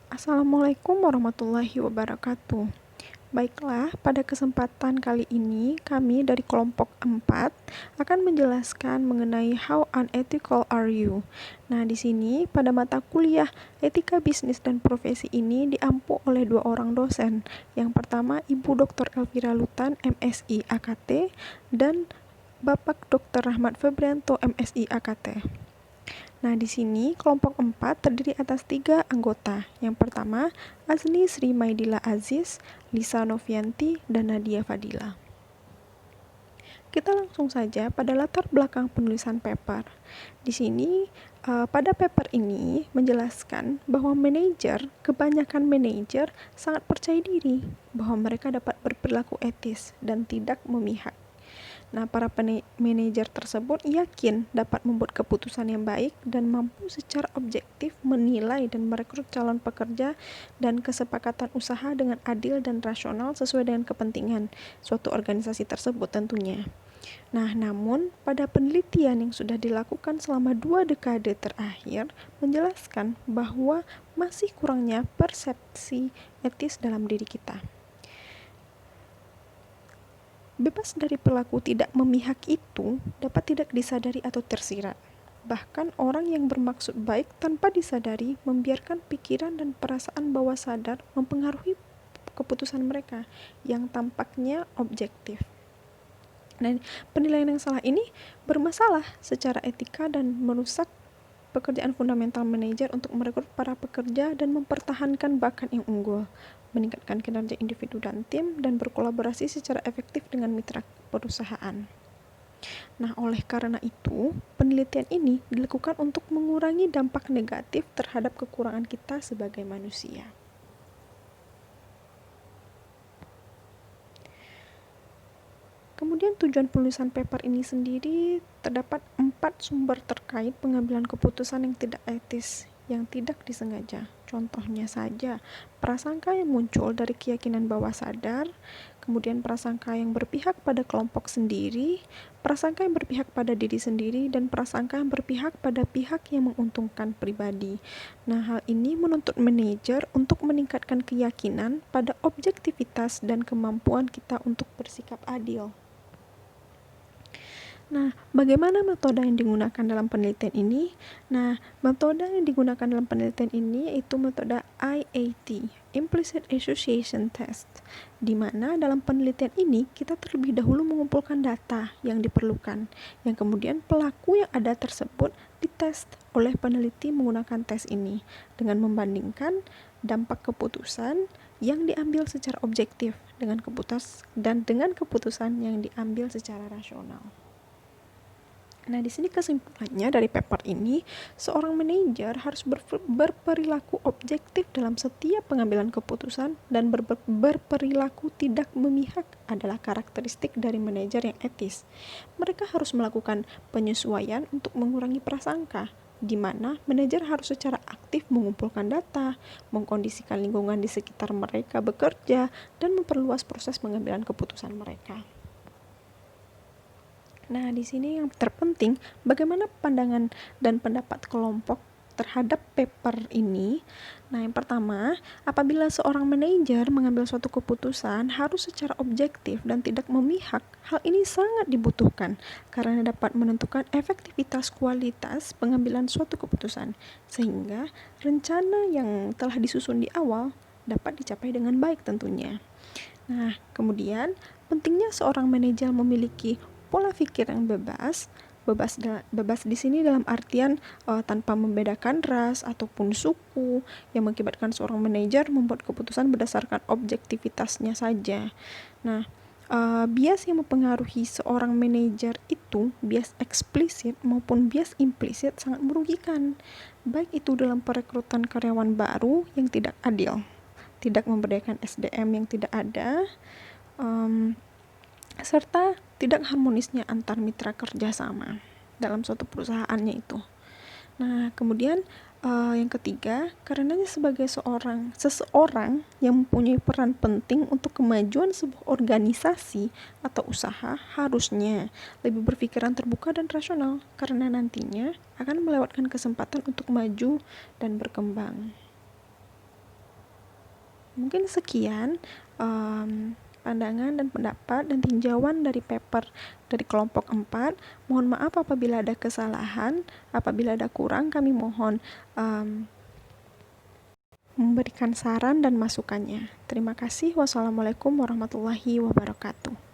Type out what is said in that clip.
Assalamualaikum warahmatullahi wabarakatuh. Baiklah, pada kesempatan kali ini kami dari kelompok 4 akan menjelaskan mengenai how unethical are you. Nah, di sini pada mata kuliah Etika Bisnis dan Profesi ini diampu oleh 2 orang dosen. Yang pertama Ibu Dr. Elvira Lutan, MSI AKT, dan Bapak Dr. Rahmat Febrianto, MSI AKT. Nah, di sini kelompok 4 terdiri atas 3 anggota. Yang pertama, Azni Sri Maidila Aziz, Lisa Novianti, dan Nadia Fadila. Kita langsung saja pada latar belakang penulisan paper. Di sini, pada paper ini menjelaskan bahwa kebanyakan manajer sangat percaya diri bahwa mereka dapat berperilaku etis dan tidak memihak. Nah, para manajer tersebut yakin dapat membuat keputusan yang baik dan mampu secara objektif menilai dan merekrut calon pekerja dan kesepakatan usaha dengan adil dan rasional sesuai dengan kepentingan suatu organisasi tersebut tentunya. Nah, namun pada penelitian yang sudah dilakukan selama 2 dekade terakhir menjelaskan bahwa masih kurangnya persepsi etis dalam diri kita. Bebas dari perilaku tidak memihak itu dapat tidak disadari atau tersirat. Bahkan orang yang bermaksud baik tanpa disadari membiarkan pikiran dan perasaan bawah sadar mempengaruhi keputusan mereka yang tampaknya objektif. Dan penilaian yang salah ini bermasalah secara etika dan merusak pekerjaan fundamental manajer untuk merekrut para pekerja dan mempertahankan bakat yang unggul, meningkatkan kinerja individu dan tim, dan berkolaborasi secara efektif dengan mitra perusahaan. Nah, oleh karena itu, penelitian ini dilakukan untuk mengurangi dampak negatif terhadap kekurangan kita sebagai manusia. Kemudian tujuan penulisan paper ini sendiri terdapat 4 sumber terkait pengambilan keputusan yang tidak etis, yang tidak disengaja. Contohnya saja, prasangka yang muncul dari keyakinan bawah sadar, kemudian prasangka yang berpihak pada kelompok sendiri, prasangka yang berpihak pada diri sendiri, dan prasangka yang berpihak pada pihak yang menguntungkan pribadi. Nah, hal ini menuntut manajer untuk meningkatkan keyakinan pada objektivitas dan kemampuan kita untuk bersikap adil. Nah, bagaimana metode yang digunakan dalam penelitian ini? Nah, metode yang digunakan dalam penelitian ini yaitu metode IAT, Implicit Association Test, di mana dalam penelitian ini kita terlebih dahulu mengumpulkan data yang diperlukan, yang kemudian pelaku yang ada tersebut dites oleh peneliti menggunakan tes ini dengan membandingkan dampak keputusan yang diambil secara objektif dengan keputusan yang diambil secara rasional. Nah, di sini kesimpulannya dari paper ini, seorang manajer harus berperilaku objektif dalam setiap pengambilan keputusan dan berperilaku tidak memihak adalah karakteristik dari manajer yang etis. Mereka harus melakukan penyesuaian untuk mengurangi prasangka, di mana manajer harus secara aktif mengumpulkan data, mengkondisikan lingkungan di sekitar mereka bekerja, dan memperluas proses pengambilan keputusan mereka. Nah, di sini yang terpenting bagaimana pandangan dan pendapat kelompok terhadap paper ini. Nah, yang pertama, apabila seorang manajer mengambil suatu keputusan harus secara objektif dan tidak memihak, hal ini sangat dibutuhkan karena dapat menentukan efektivitas kualitas pengambilan suatu keputusan, sehingga rencana yang telah disusun di awal dapat dicapai dengan baik tentunya. Nah, kemudian pentingnya seorang manajer memiliki pola pikir yang bebas di sini dalam artian tanpa membedakan ras ataupun suku, yang mengakibatkan seorang manajer membuat keputusan berdasarkan objektivitasnya saja. Nah, bias yang mempengaruhi seorang manajer itu bias eksplisit maupun bias implisit sangat merugikan, baik itu dalam perekrutan karyawan baru yang tidak adil, tidak memberdayakan SDM yang tidak ada, serta tidak harmonisnya antar mitra kerja sama dalam suatu perusahaannya itu. Nah, kemudian yang ketiga, karenanya sebagai seseorang yang mempunyai peran penting untuk kemajuan sebuah organisasi atau usaha harusnya lebih berpikiran terbuka dan rasional, karena nantinya akan melewatkan kesempatan untuk maju dan berkembang. Mungkin sekian pandangan dan pendapat dan tinjauan dari paper dari kelompok 4. Mohon maaf apabila ada kesalahan, apabila ada kurang kami mohon memberikan saran dan masukannya. Terima kasih. Wassalamualaikum warahmatullahi wabarakatuh.